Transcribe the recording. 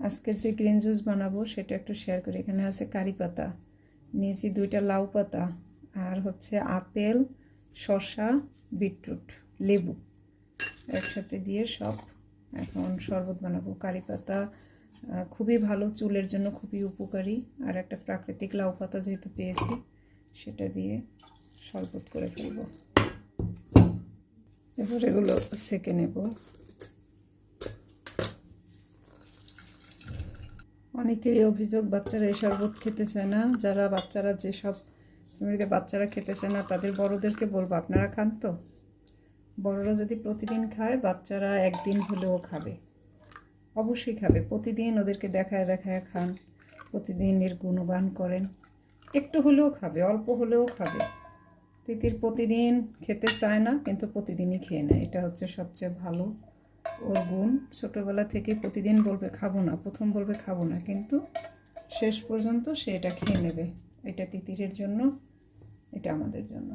আজকের যে green juice বানাবো সেটা একটু শেয়ার করি। এখানে আছে কারি পাতা, নিয়েছি 2টা লাউ পাতা, আর হচ্ছে আপেল, শসা, বিটরুট, লেবু একসাথে দিয়ে সব এখন শরবত বানাবো। কারি পাতা খুবই ভালো, চুলের জন্য খুবই উপকারী। আর একটা প্রাকৃতিক লাউ পাতা যেহেতু পেয়েছি সেটা দিয়ে শরবত করে ফেলবো। এবার এগুলো সেকে নেব। অনেকেরই অভিযোগ বাচ্চারা এই শরবত খেতে চায় না। যারা বাচ্চারা যেসব ফ্যামিলিতে বাচ্চারা খেতে চায় না তাদের বড়োদেরকে বলবো আপনারা খান তো। বড়রা যদি প্রতিদিন খায় বাচ্চারা একদিন হলেও খাবে, অবশ্যই খাবে। প্রতিদিন ওদেরকে দেখায় দেখায় খান, প্রতিদিন এর গুণগান করেন, একটু হলেও খাবে, অল্প হলেও খাবে। তিতির প্রতিদিন খেতে চায় না কিন্তু প্রতিদিনই খেয়ে নেয়, এটা হচ্ছে সবচেয়ে ভালো ওর গুণ। ছোটোবেলা থেকে প্রতিদিন বলবে খাবো না, প্রথম বলবে খাবো না, কিন্তু শেষ পর্যন্ত সে এটা খেয়ে নেবে। এটা তিতিরের জন্য, এটা আমাদের জন্য।